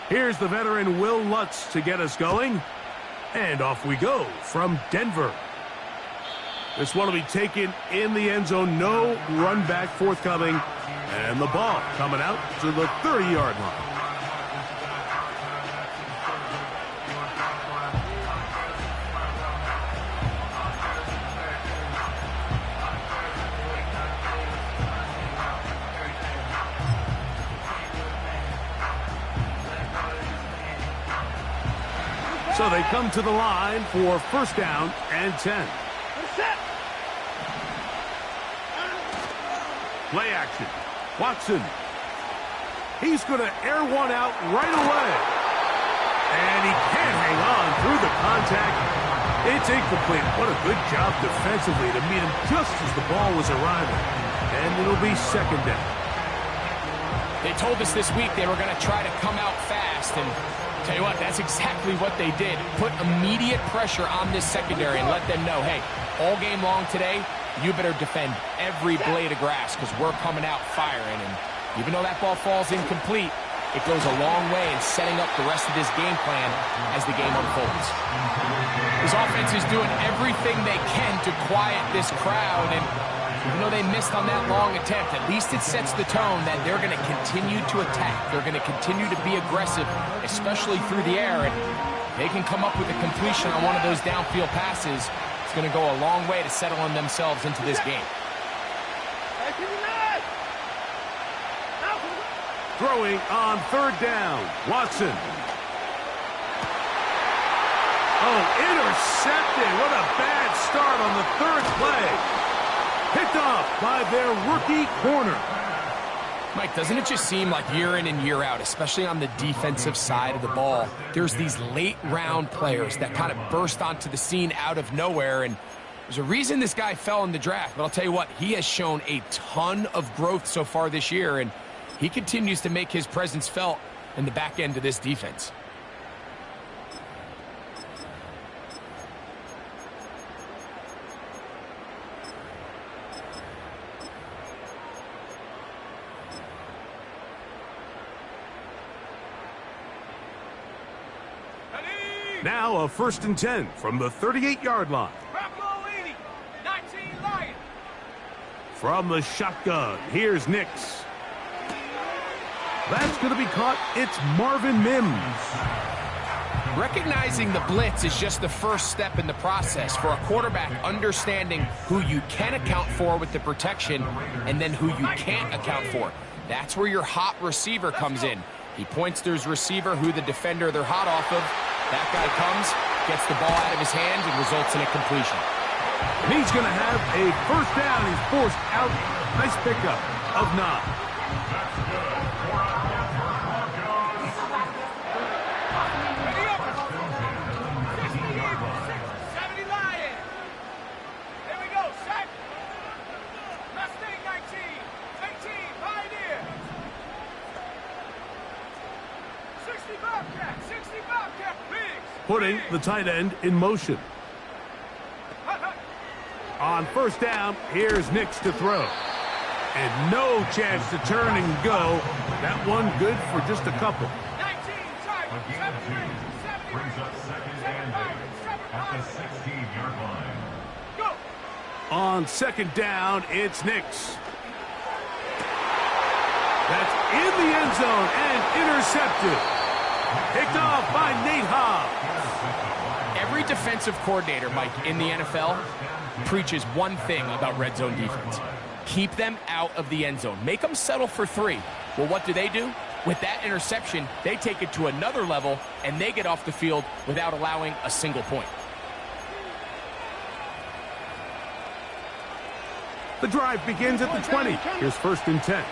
Here's the veteran Will Lutz to get us going. And off we go from Denver. This one will be taken in the end zone. No run back forthcoming. And the ball coming out to the 30-yard line. So they come to the line for first down and 10. Play action. Watson. He's going to air one out right away. And he can't hang on through the contact. It's incomplete. What a good job defensively to meet him just as the ball was arriving. And it'll be second down. They told us this week they were going to try to come out fast, and tell you what, that's exactly what they did. Put immediate pressure on this secondary and let them know, hey, all game long today, you better defend every blade of grass because we're coming out firing. And even though that ball falls incomplete, it goes a long way in setting up the rest of this game plan as the game unfolds. This offense is doing everything they can to quiet this crowd, and even though they missed on that long attempt, at least it sets the tone that they're going to continue to attack. They're going to continue to be aggressive, especially through the air. And they can come up with a completion on one of those downfield passes. It's going to go a long way to settling themselves into this game. Throwing on third down, Watson. Oh, intercepted. What a bad start on the third play. Picked off by their rookie corner. Mike, doesn't it just seem like year in and year out, especially on the defensive side of the ball, there's these late-round players that kind of burst onto the scene out of nowhere, and there's a reason this guy fell in the draft, but I'll tell you what, he has shown a ton of growth so far this year, and he continues to make his presence felt in the back end of this defense. Now a first and 10 from the 38-yard line. From the shotgun, here's Nix. That's going to be caught. It's Marvin Mims. Recognizing the blitz is just the first step in the process for a quarterback, understanding who you can account for with the protection and then who you can't account for. That's where your hot receiver comes in. He points to his receiver who the defender they're hot off of. That guy comes, gets the ball out of his hand, and results in a completion. And he's going to have a first down. He's forced out. Nice pickup of 9. Putting the tight end in motion. On first down, here's Nix to throw. And no chance to turn and go. That one good for just a couple. Brings up second and 8 at the 16-yard line. On second down, it's Nix. That's in the end zone and intercepted. Picked off by Nate Hobbs. Every defensive coordinator, Mike, in the NFL preaches one thing about red zone defense. Keep them out of the end zone. Make them settle for 3. Well, what do? With that interception, they take it to another level, and they get off the field without allowing a single point. The drive begins at the 20. Here's first and 10.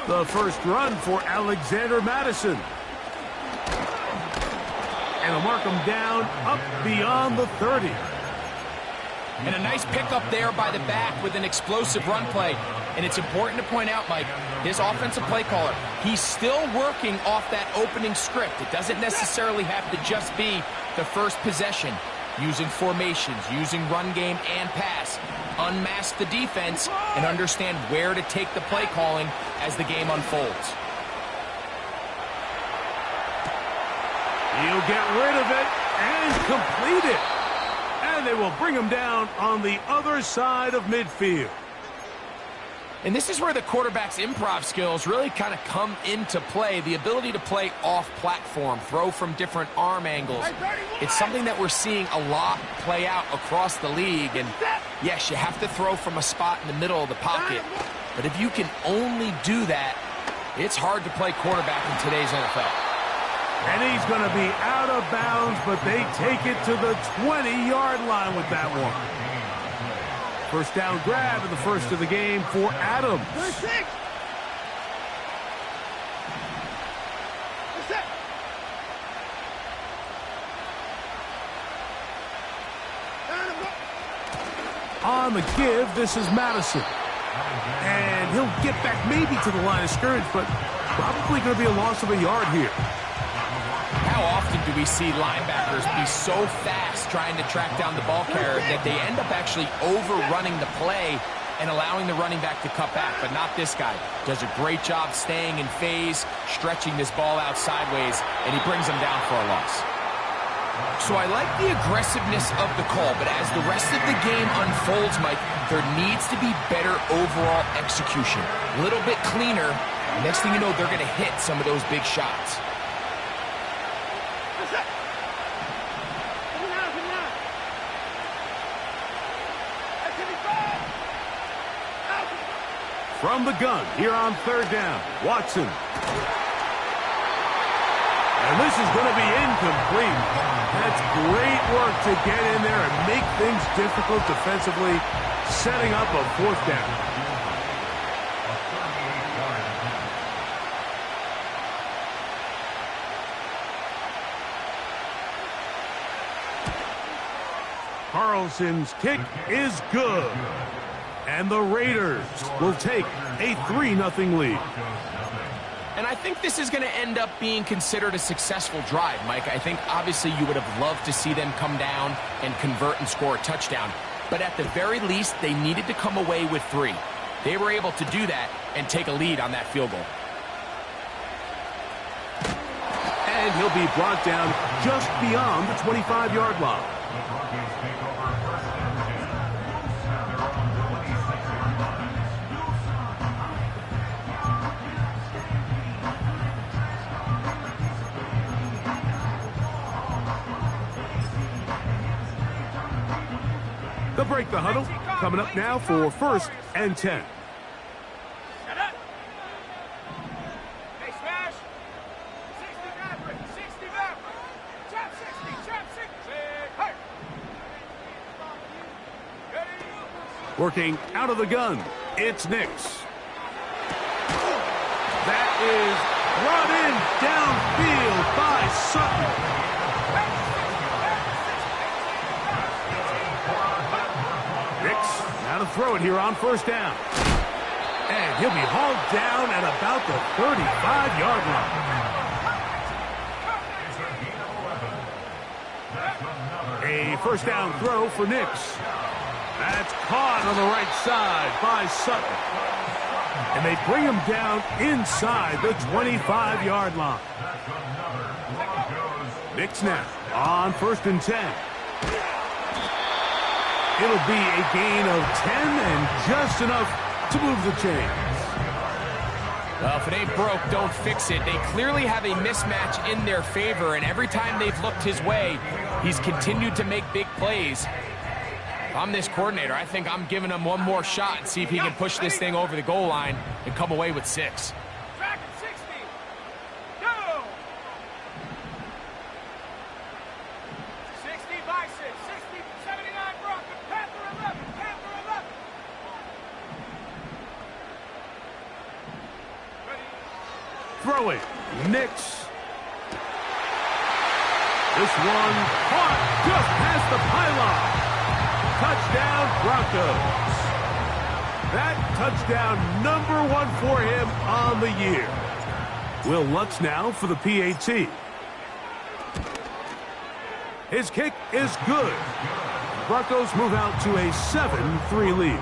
The first run for Alexander Madison. And they'll mark him down up beyond the 30. And a nice pickup there by the back with an explosive run play. And it's important to point out, Mike, this offensive play caller, he's still working off that opening script. It doesn't necessarily have to just be the first possession. using formations, using run game and pass. Unmask the defense and understand where to take the play calling as the game unfolds. He'll get rid of it and complete it. And they will bring him down on the other side of midfield. And this is where the quarterback's improv skills really kind of come into play. The ability to play off-platform, throw from different arm angles. It's something that we're seeing a lot play out across the league. And yes, you have to throw from a spot in the middle of the pocket. But if you can only do that, it's hard to play quarterback in today's NFL. And he's going to be out of bounds, but they take it to the 20-yard line with that one. First down grab in the first of the game for Adams. On the give, this is Madison. And he'll get back maybe to the line of scrimmage, but probably going to be a loss of a yard here. How often do we see linebackers be so fast trying to track down the ball carrier that they end up actually overrunning the play and allowing the running back to cut back? But not this guy. Does a great job staying in phase, stretching this ball out sideways, and he brings him down for a loss. So I like the aggressiveness of the call, but as the rest of the game unfolds, Mike, there needs to be better overall execution. A little bit cleaner. Next thing you know, they're going to hit some of those big shots. From the gun, here on third down, Watson. And this is going to be incomplete. That's great work to get in there and make things difficult defensively, setting up a fourth down. Carlson's kick is good. And the Raiders will take a 3-0 lead. And I think this is going to end up being considered a successful drive, Mike. I think obviously you would have loved to see them come down and convert and score a touchdown. But at the very least, they needed to come away with 3. They were able to do that and take a lead on that field goal. And he'll be brought down just beyond the 25-yard line. They'll break the huddle. Coming up now for 1st and 10. Working out of the gun, it's Nix. That is brought in downfield by Sutton. Now to throw it here on first down. And he'll be hauled down at about the 35-yard line. A first down throw for Nix. That's caught on the right side by Sutton. And they bring him down inside the 25-yard line. Nix now on 1st and 10. It'll be a gain of 10 and just enough to move the chains. Well, if it ain't broke, don't fix it. They clearly have a mismatch in their favor, and every time they've looked his way, he's continued to make big plays. If I'm this coordinator, I think I'm giving him one more shot and see if he can push this thing over the goal line and come away with 6. Throwing, Nix. This one caught just past the pylon. Touchdown, Broncos. That touchdown #1 for him on the year. Will Lutz now for the PAT. His kick is good. Broncos move out to a 7-3 lead.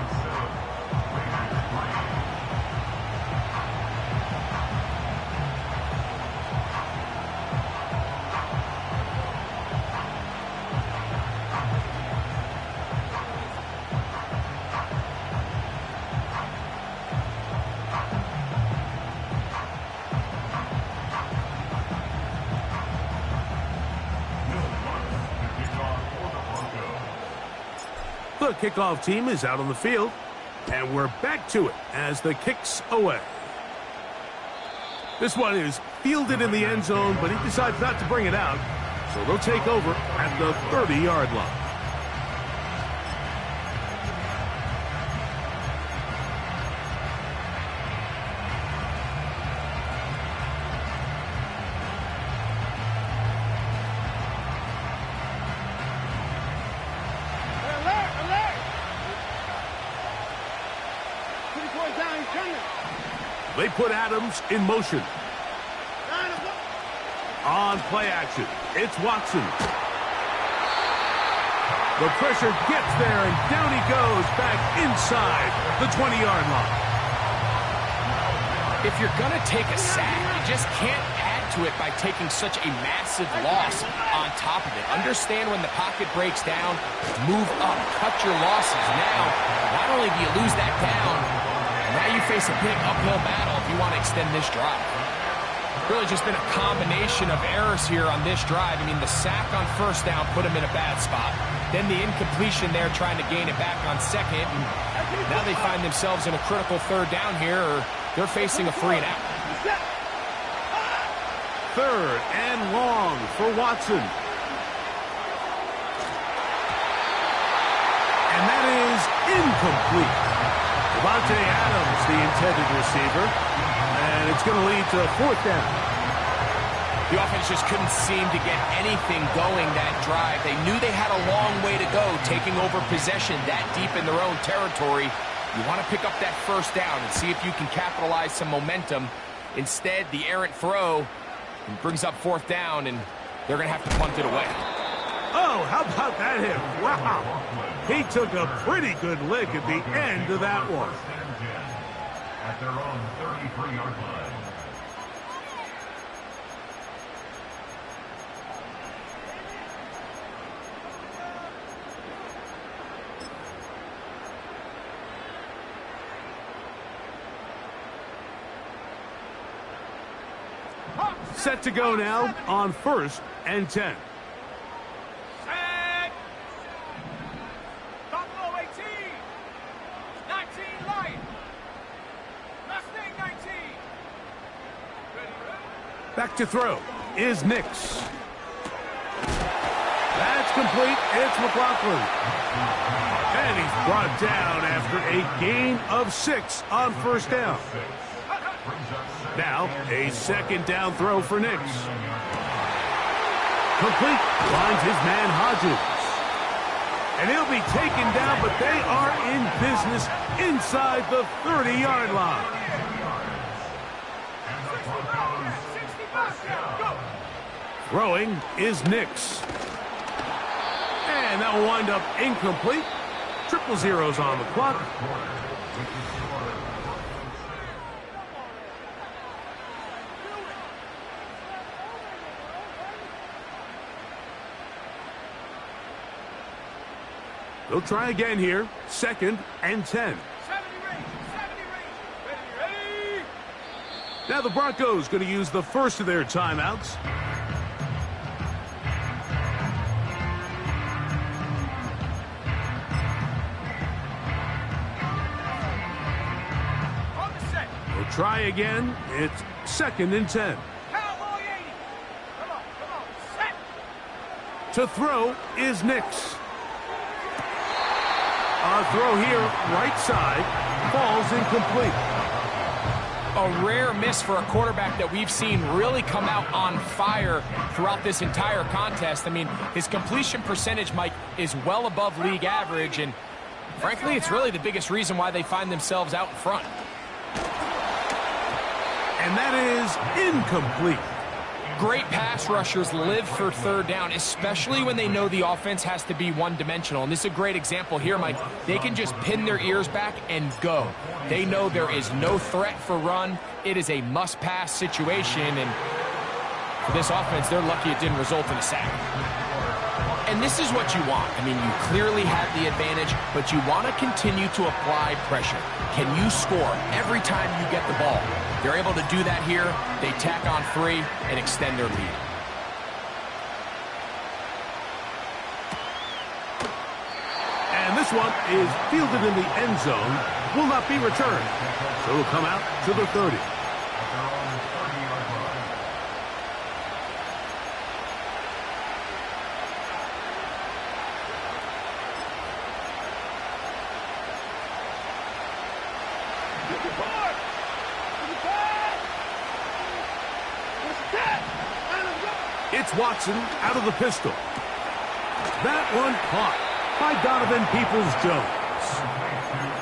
The kickoff team is out on the field, and we're back to it as the kick's away. This one is fielded in the end zone, but he decides not to bring it out, so they'll take over at the 30-yard line. They put Adams in motion. On play action, it's Watson. The pressure gets there, and down he goes back inside the 20-yard line. If you're going to take a sack, you just can't add to it by taking such a massive loss on top of it. Understand when the pocket breaks down, move up, cut your losses. Now, not only do you lose that down, now you face a big uphill battle if you want to extend this drive. Really just been a combination of errors here on this drive. I mean, the sack on first down put him in a bad spot. Then the incompletion there trying to gain it back on second. And now they find themselves in a critical third down here, or they're facing a 3-and-out. Third and long for Watson. And that is incomplete. Devontae Adams, the intended receiver, and it's going to lead to a fourth down. The offense just couldn't seem to get anything going that drive. They knew they had a long way to go, taking over possession that deep in their own territory. You want to pick up that first down and see if you can capitalize some momentum. Instead, the errant throw brings up fourth down, and they're going to have to punt it away. Oh, how about that hit? Wow. He took a pretty good lick at the end of that one. At their own 33-yard line. Set to go now on 1st and 10. Back to throw is Nix. That's complete. It's McLaughlin. And he's brought down after a gain of 6 on first down. Now, a second down throw for Nix. Complete. Finds his man Hodges. And he'll be taken down, but they are in business inside the 30-yard line. Throwing is Nix. And that will wind up incomplete. 0-0 on the clock. They'll try again here. 2nd and 10. Now the Broncos going to use the first of their timeouts. We'll try again. It's 2nd and 10. To throw is Nix. A throw here, right side, falls incomplete. A rare miss for a quarterback that we've seen really come out on fire throughout this entire contest. I mean, his completion percentage, Mike, is well above league average, and frankly, it's really the biggest reason why they find themselves out in front. And that is incomplete. Great pass rushers live for third down, especially when they know the offense has to be one-dimensional. And this is a great example here, Mike. They can just pin their ears back and go. They know there is no threat for run. It is a must-pass situation, and for this offense, they're lucky it didn't result in a sack. And this is what you want. I mean, you clearly have the advantage, but you want to continue to apply pressure. Can you score every time you get the ball? They're able to do that here. They tack on 3 and extend their lead. And this one is fielded in the end zone. Will not be returned. So it'll come out to the 30. It's Watson out of the pistol. That one caught by Donovan Peoples-Jones.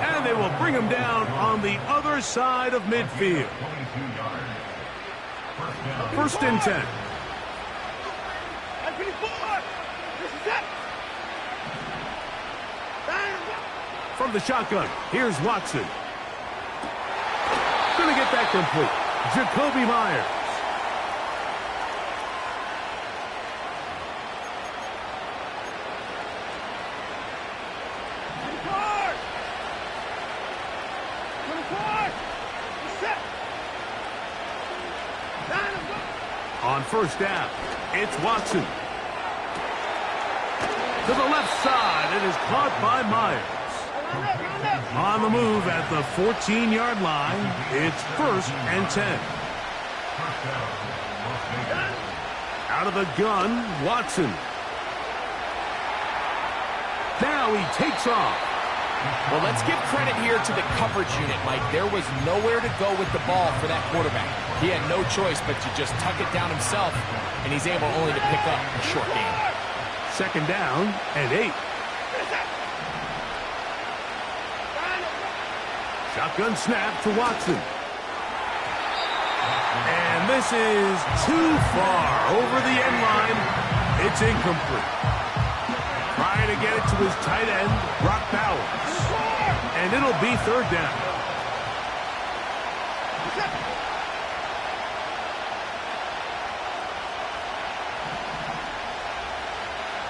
And they will bring him down on the other side of midfield. 1st and 10. From the shotgun, here's Watson. Going to get that complete. Jacoby Myers. On 1st down, it's Watson. To the left side, it is caught by Myers. On the move at the 14-yard line, it's 1st and 10. Out of the gun, Watson. Now he takes off. Well, let's give credit here to the coverage unit, Mike. There was nowhere to go with the ball for that quarterback. He had no choice but to just tuck it down himself, and he's able only to pick up a short gain. 2nd down and 8. Shotgun snap to Watson. And this is too far over the end line. It's incomplete. Trying to get it to his tight end, Brock Bowers. And it'll be 3rd down.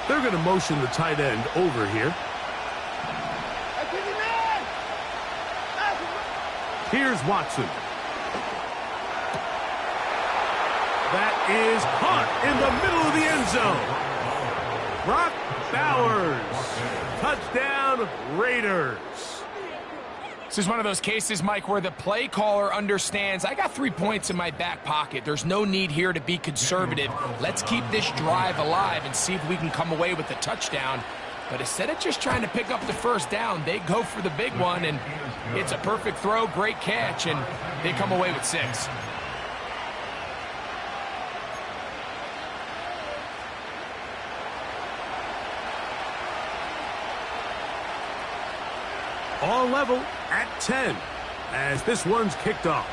They're going to motion the tight end over here. Here's Watson. That is caught in the middle of the end zone. Brock Bowers. Touchdown, Raiders. This is one of those cases, Mike, where the play caller understands, I got 3 points in my back pocket. There's no need here to be conservative. Let's keep this drive alive and see if we can come away with the touchdown. But instead of just trying to pick up the 1st down, they go for the big one, and it's a perfect throw, great catch, and they come away with 6. All level at 10 as this one's kicked off.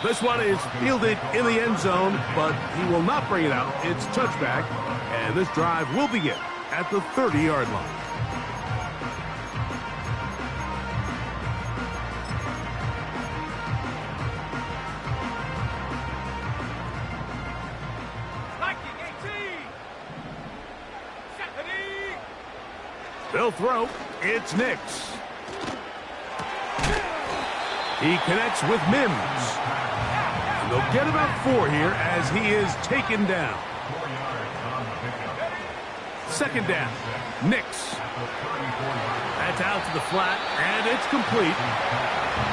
This one is fielded in the end zone, but he will not bring it out. It's touchback, and this drive will begin at the 30-yard line. They'll throw. It's Nix. He connects with Mims. And they'll get about 4 here as he is taken down. 2nd down. Nix. That's out to the flat, and it's complete.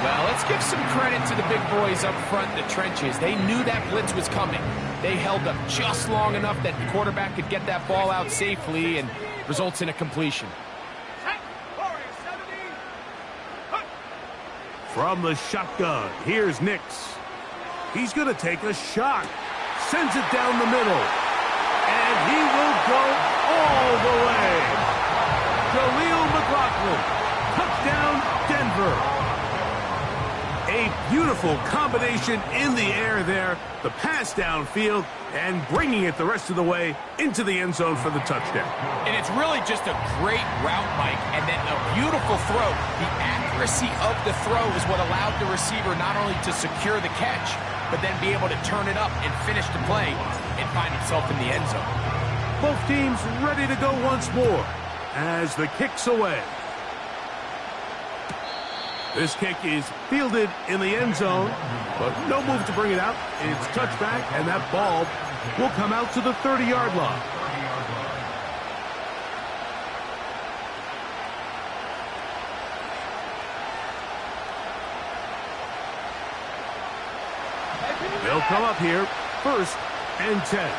Well, let's give some credit to the big boys up front in the trenches. They knew that blitz was coming. They held up just long enough that the quarterback could get that ball out safely, and results in a completion. From the shotgun, here's Nix. He's going to take a shot. Sends it down the middle. And he will go all the way. Jaleel McLaughlin. Touchdown, Denver. A beautiful combination in the air there, the pass downfield, and bringing it the rest of the way into the end zone for the touchdown. And it's really just a great route, Mike, and then a beautiful throw. The accuracy of the throw is what allowed the receiver not only to secure the catch, but then be able to turn it up and finish the play and find himself in the end zone. Both teams ready to go once more as the kick's away. This kick is fielded in the end zone, but no move to bring it out. It's touchback, and that ball will come out to the 30-yard line. They'll come up here, 1st and 10.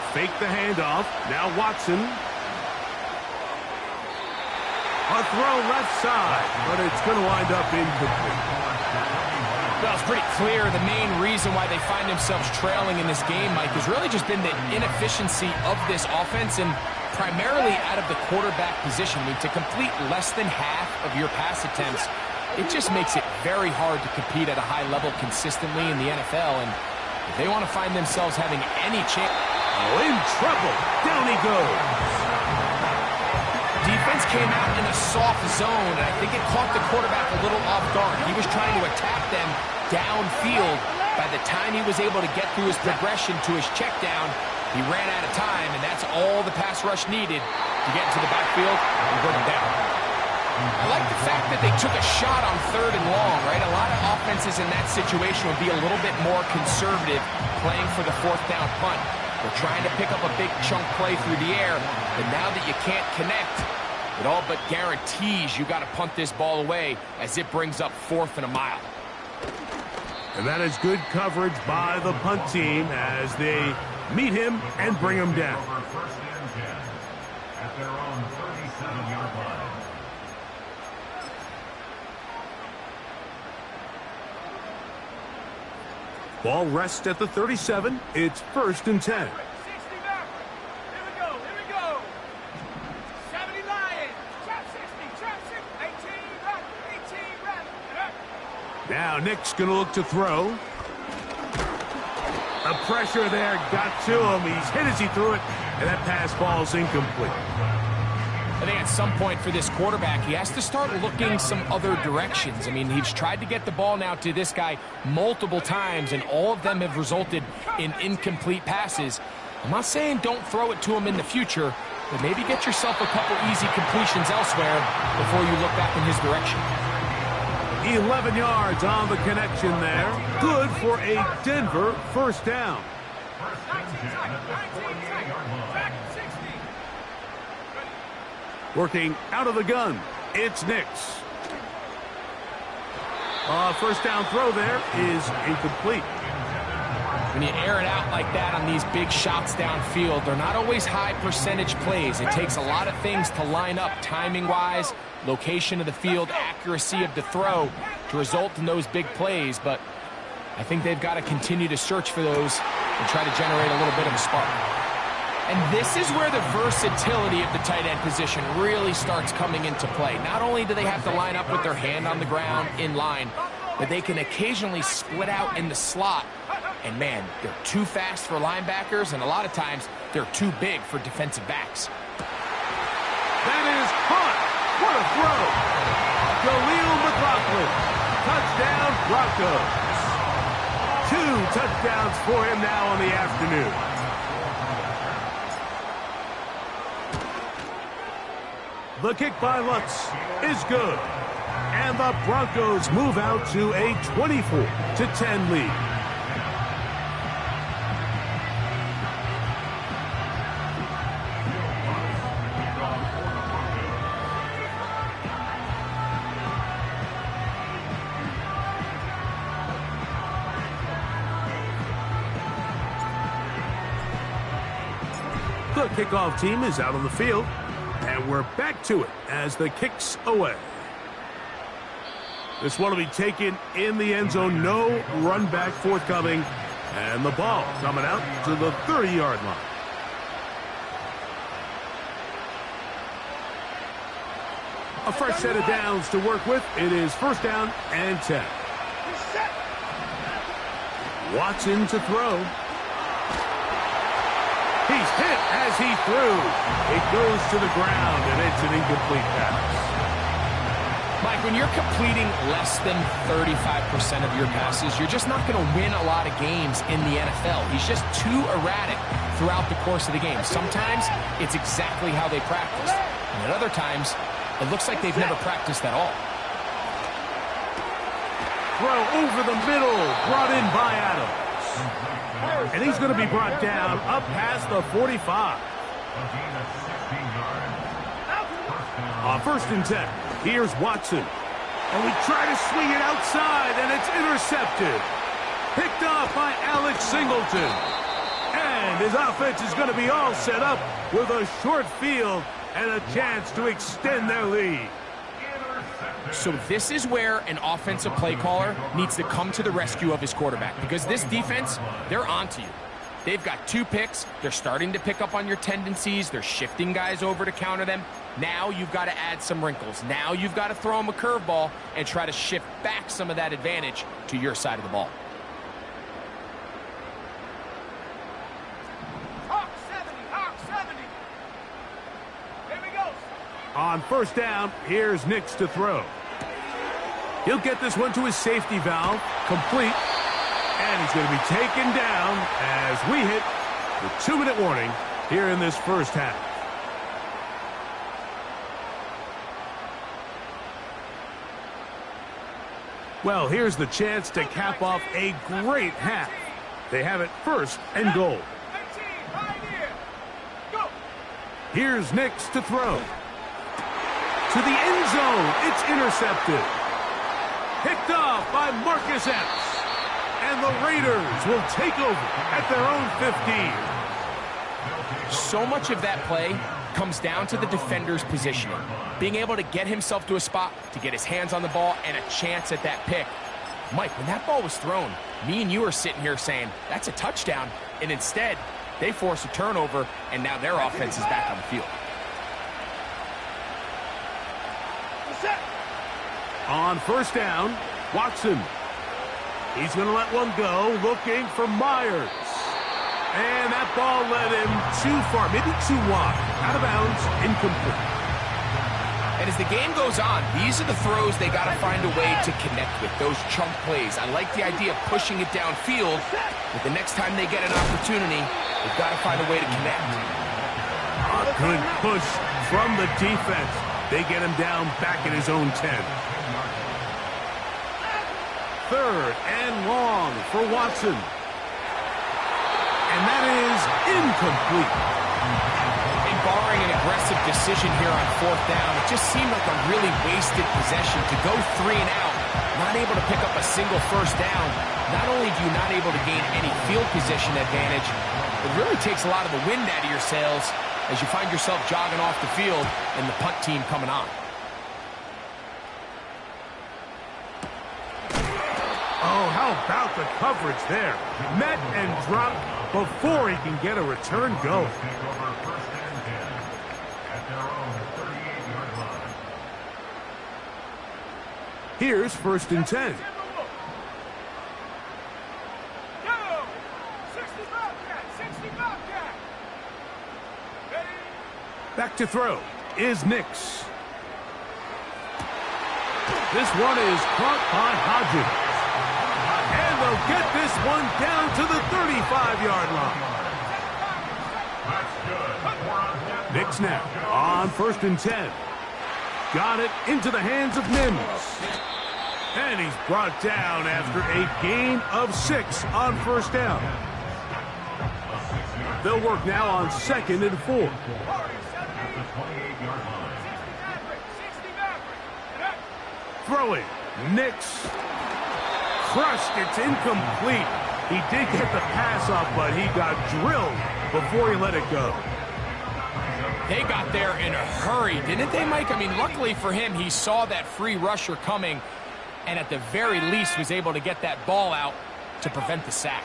Fake the handoff. Now Watson. A throw left side, but it's going to wind up incomplete. Well, it's pretty clear the main reason why they find themselves trailing in this game, Mike, has really just been the inefficiency of this offense and primarily out of the quarterback position. I mean, to complete less than half of your pass attempts, it just makes it very hard to compete at a high level consistently in the NFL. And if they want to find themselves having any chance... Oh, in trouble. Down he goes. Defense came out in a soft zone, and I think it caught the quarterback a little off guard. He was trying to attack them downfield. By the time he was able to get through his progression to his check down, he ran out of time, and that's all the pass rush needed to get into the backfield and bring him down. I like the fact that they took a shot on 3rd and long, right? A lot of offenses in that situation would be a little bit more conservative playing for the 4th down punt. They're trying to pick up a big chunk play through the air, and now that you can't connect, it all but guarantees you got to punt this ball away as it brings up 4th and a mile. And that is good coverage by the punt team as they meet him and bring him down. Over 1st and 10 at their own 37-yard line. Ball rests at the 37. It's 1st and 10. 60 back. Here we go. Here we go. 70 Lions. Trap 60. Trap 60. 18 run. 18 run. Now Nick's going to look to throw. The pressure there got to him. He's hit as he threw it, and that pass ball's incomplete. I think at some point for this quarterback, he has to start looking some other directions. I mean, he's tried to get the ball now to this guy multiple times, and all of them have resulted in incomplete passes. I'm not saying don't throw it to him in the future, but maybe get yourself a couple easy completions elsewhere before you look back in his direction. 11 yards on the connection there. Good for a Denver 1st down. Working out of the gun, it's Nix. 1st down throw there is incomplete. When you air it out like that on these big shots downfield, they're not always high percentage plays. It takes a lot of things to line up timing-wise, location of the field, accuracy of the throw to result in those big plays. But I think they've got to continue to search for those and try to generate a little bit of a spark. And this is where the versatility of the tight end position really starts coming into play. Not only do they have to line up with their hand on the ground in line, but they can occasionally split out in the slot. And man, they're too fast for linebackers, and a lot of times they're too big for defensive backs. That is caught. What a throw. Khalil McLaughlin. Touchdown, Broncos. 2 touchdowns for him now on the afternoon. The kick by Lutz is good. And the Broncos move out to a 24-10 lead. The kickoff team is out on the field. And we're back to it as the kick's away. This one will be taken in the end zone. No run back forthcoming And the ball coming out to the 30-yard line. A fresh set of downs to work with. It is first down and 10. Watson to throw. He's hit as he threw. It goes to the ground, and it's an incomplete pass. Mike, when you're completing less than 35% of your passes, you're just not going to win a lot of games in the NFL. He's just too erratic throughout the course of the game. Sometimes it's exactly how they practice, and at other times, it looks like they've never practiced at all. Throw over the middle, brought in by Adams. And he's going to be brought down up past the 45. On first and 10, here's Watson. And we try to swing it outside, and it's intercepted. Picked off by Alex Singleton. And his offense is going to be all set up with a short field and a chance to extend their lead. So this is where an offensive play caller needs to come to the rescue of his quarterback, because this defense, they're onto you. They've got 2 picks. They're starting to pick up on your tendencies. They're shifting guys over to counter them. Now you've got to add some wrinkles. Now you've got to throw them a curveball and try to shift back some of that advantage to your side of the ball. Hawk 70. Here we go. On first down, here's Nix to throw. He'll get this one to his safety valve, complete, and he's going to be taken down as we hit the 2-minute warning here in this first half. Well, here's the chance to cap off a great half. They have it first and goal. 18, right here. Go. Here's Nix to throw. To the end zone, it's intercepted. Picked off by Marcus Epps. And the Raiders will take over at their own 15. So much of that play comes down to the defender's positioning. Being able to get himself to a spot, to get his hands on the ball, and a chance at that pick. Mike, when that ball was thrown, me and you are sitting here saying, that's a touchdown. And instead, they force a turnover, and now their offense is back on the field. On first down, Watson. He's going to let one go, looking for Myers. And that ball led him too far, maybe too wide. Out of bounds, incomplete. And as the game goes on, these are the throws they got to find a way to connect with, those chunk plays. I like the idea of pushing it downfield, but the next time they get an opportunity, they've got to find a way to connect. A good push from the defense. They get him down back at his own 10. Third and long for Watson. And that is incomplete. And barring an aggressive decision here on fourth down, it just seemed like a really wasted possession to go 3 and out, not able to pick up a single first down. Not only do you not able to gain any field position advantage, it really takes a lot of the wind out of your sails as you find yourself jogging off the field and the punt team coming on. Oh, how about the coverage there? Met and dropped before he can get a return go. Here's first and 10. Go. 65 cat. Back to throw is Nix. This one is caught by Hodges. And they'll get this one down to the 35-yard line. Nix now on first and 10. Got it into the hands of Mims. And he's brought down after a gain of 6 on first down. They'll work now on second and 4. Throwing. Nix. Crushed. It's incomplete. He did get the pass off, but he got drilled before he let it go. They got there in a hurry, didn't they, Mike? I mean, luckily for him, he saw that free rusher coming and at the very least was able to get that ball out to prevent the sack.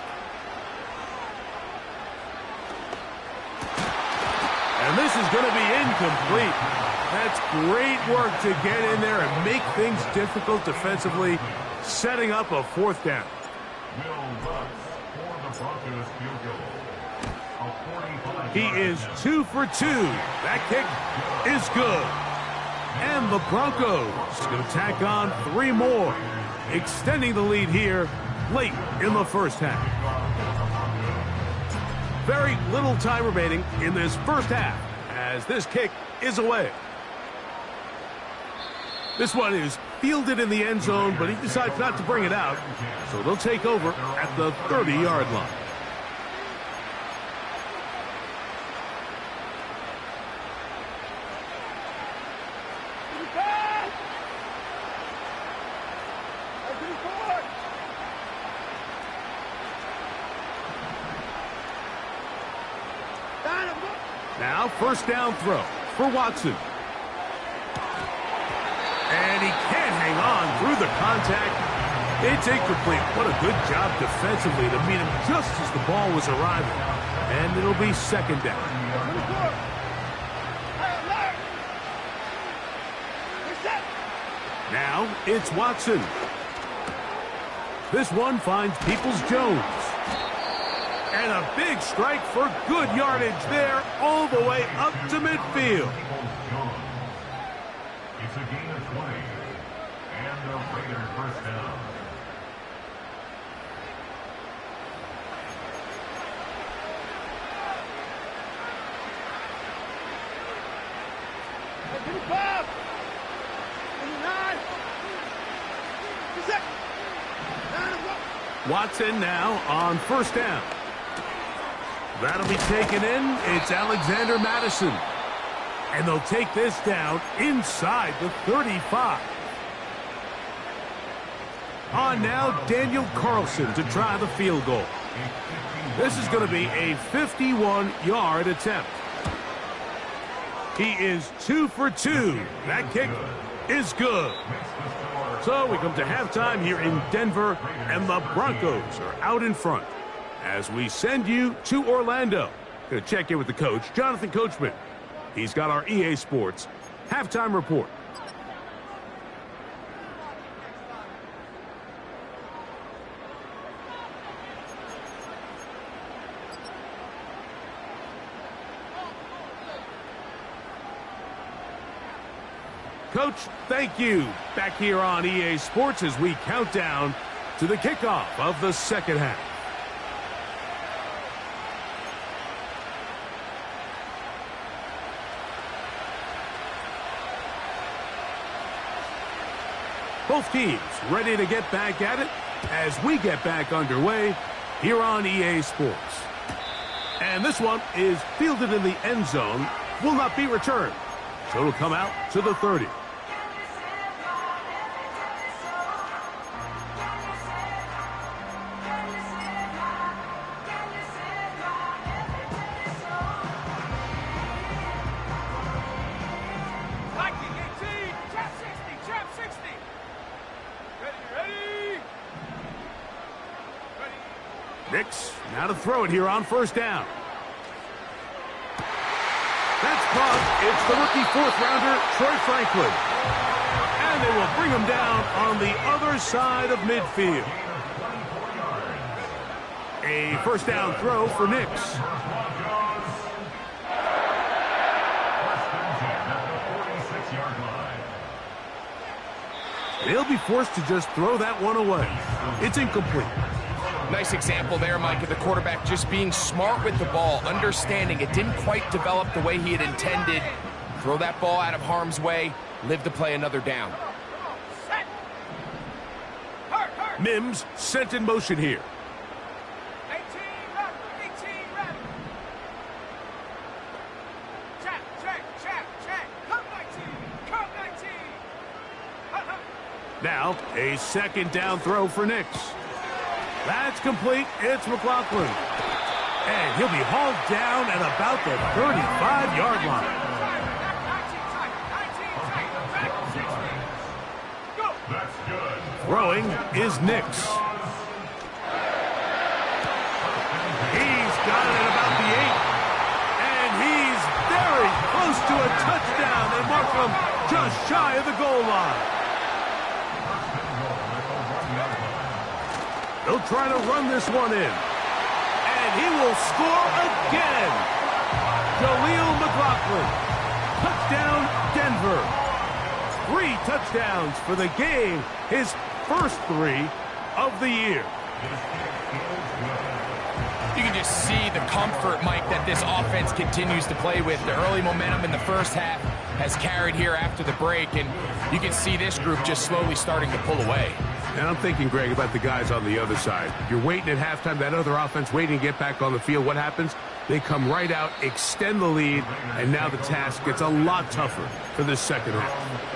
This is going to be incomplete. That's great work to get in there and make things difficult defensively, setting up a fourth down. He is 2 for 2. That kick is good. And the Broncos going to tack on 3 more, extending the lead here late in the first half. Very little time remaining in this first half as this kick is away. This one is fielded in the end zone, but he decides not to bring it out, so they'll take over at the 30-yard line. Now, first down throw for Watson. And he can't hang on through the contact. It's incomplete. What a good job defensively to meet him just as the ball was arriving. And it'll be second down. Now, it's Watson. This one finds Peoples-Jones. And a big strike for good yardage there all the way up to midfield. It's a gain of 20. And the Raiders first down. Watson now on first down. That'll be taken in. It's Alexander Madison. And they'll take this down inside the 35. On now, Daniel Carlson to try the field goal. This is going to be a 51-yard attempt. He is 2 for 2. That kick is good. So we come to halftime here in Denver, and the Broncos are out in front. As we send you to Orlando, going to check in with the coach, Jonathan Coachman. He's got our EA Sports halftime report. Coach, thank you. Back here on EA Sports as we count down to the kickoff of the second half. Both teams ready to get back at it as we get back underway here on EA Sports. And this one is fielded in the end zone, will not be returned. So it'll come out to the 30. Nix, now to throw it here on first down. That's caught. It's the rookie fourth-rounder, Troy Franklin. And they will bring him down on the other side of midfield. A first down throw for Nix. They'll be forced to just throw that one away. It's incomplete. Nice example there, Mike, of the quarterback just being smart with the ball, understanding it didn't quite develop the way he had intended. Throw that ball out of harm's way, live to play another down. Mims sent in motion here. 18 rep. Check. Come 19. Now, a second down throw for Nix. That's complete. It's McLaughlin. And he'll be hauled down at about the 35-yard line. Throwing is Nix. He's got it at about the 8. And he's very shy of the goal line. They'll try to run this one in. And he will score again. Jaleel McLaughlin. Touchdown, Denver. 3 touchdowns for the game. His first 3 of the year. You can just see the comfort, Mike, that this offense continues to play with. The early momentum in the first half has carried here after the break, and you can see this group just slowly starting to pull away. And I'm thinking, Greg, about the guys on the other side. You're waiting at halftime, that other offense waiting to get back on the field. What happens? They come right out, extend the lead, and now the task gets a lot tougher for this second half.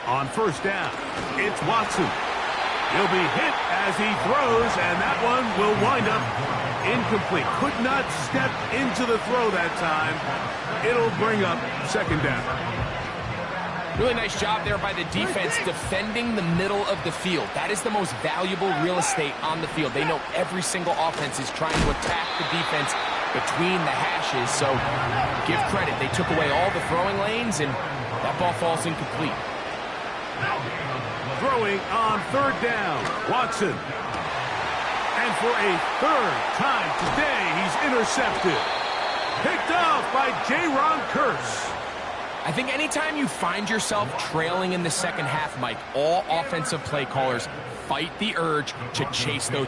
On first down, it's Watson. He'll be hit as he throws, and that one will wind up incomplete. Could not step into the throw that time. It'll bring up second down. Really nice job there by the defense defending the middle of the field. That is the most valuable real estate on the field. They know every single offense is trying to attack the defense between the hashes, so give credit. They took away all the throwing lanes, and that ball falls incomplete. Throwing on third down, Watson. And for a third time today, he's intercepted. Picked off by J-Ron Curse. I think anytime you find yourself trailing in the second half, Mike, all offensive play callers fight the urge to chase those.